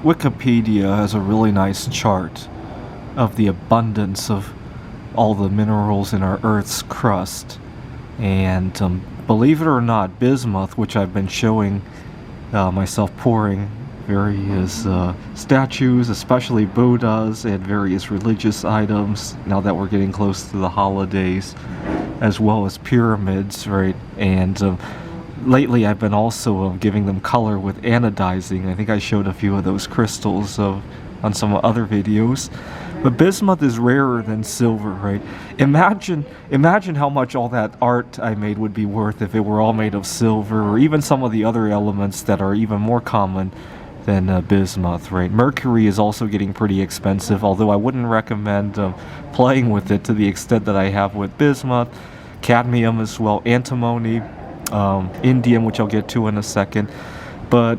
Wikipedia has a really nice chart of the abundance of all the minerals in our Earth's crust. And believe it or not, bismuth, which I've been showing myself pouring various statues, especially Buddhas, and various religious items, now that we're getting close to the holidays, as well as pyramids, right? And lately I've been also giving them color with anodizing. I think I showed a few of those crystals on some other videos. But bismuth is rarer than silver, right? Imagine how much all that art I made would be worth if it were all made of silver, or even some of the other elements that are even more common than bismuth, right? Mercury is also getting pretty expensive, although I wouldn't recommend playing with it to the extent that I have with bismuth. Cadmium as well, antimony, indium, which I'll get to in a second. But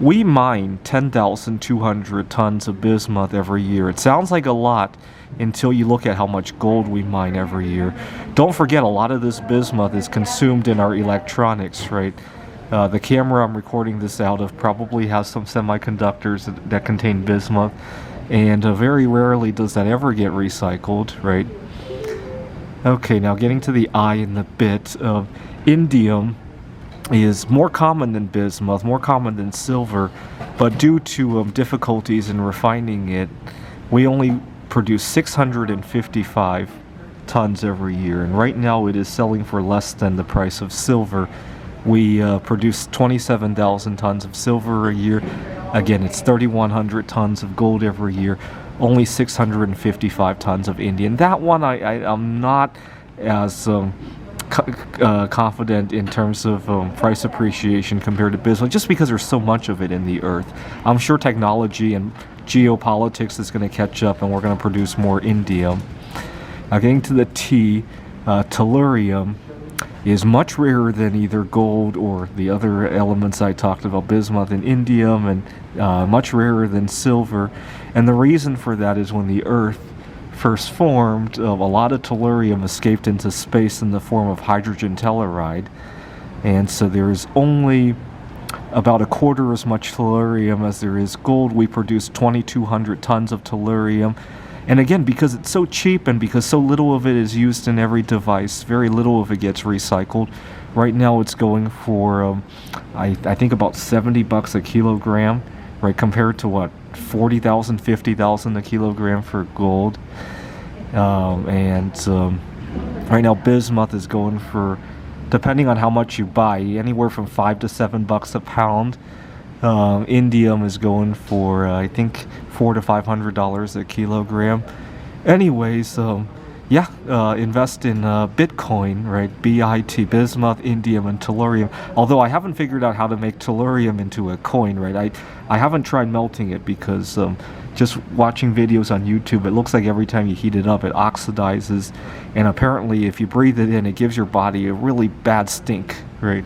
we mine 10,200 tons of bismuth every year. It sounds like a lot until you look at how much gold we mine every year. Don't forget, a lot of this bismuth is consumed in our electronics, right? The camera I'm recording this out of probably has some semiconductors that contain bismuth, and very rarely does that ever get recycled, right? Okay, now getting to the eye and the bit. Indium is more common than bismuth, more common than silver, but due to difficulties in refining it, we only produce 655 tons every year, and right now it is selling for less than the price of silver. We produce 27,000 tons of silver a year. Again, it's 3,100 tons of gold every year, only 655 tons of indium. That one I'm not as confident in terms of price appreciation compared to bismuth, just because there's so much of it in the earth. I'm sure technology and geopolitics is going to catch up and we're going to produce more indium. Now getting to the T, tellurium is much rarer than either gold or the other elements I talked about, bismuth and indium, and much rarer than silver. And the reason for that is when the earth first formed, a lot of tellurium escaped into space in the form of hydrogen telluride, and so there is only about a quarter as much tellurium as there is gold. We produce 2,200 tons of tellurium, and again, because it's so cheap and because so little of it is used in every device, very little of it gets recycled. Right now it's going for I think about $70 a kilogram, right, compared to what, 40,000, 50,000 a kilogram for gold. Right now bismuth is going for, depending on how much you buy, anywhere from $5 to $7 a pound. Indium is going for I think $400 to $500 a kilogram. Anyways, invest in Bitcoin, right? BIT, bismuth, indium, and tellurium. Although I haven't figured out how to make tellurium into a coin, right? I haven't tried melting it because just watching videos on YouTube, it looks like every time you heat it up, it oxidizes, and apparently if you breathe it in, it gives your body a really bad stink, right?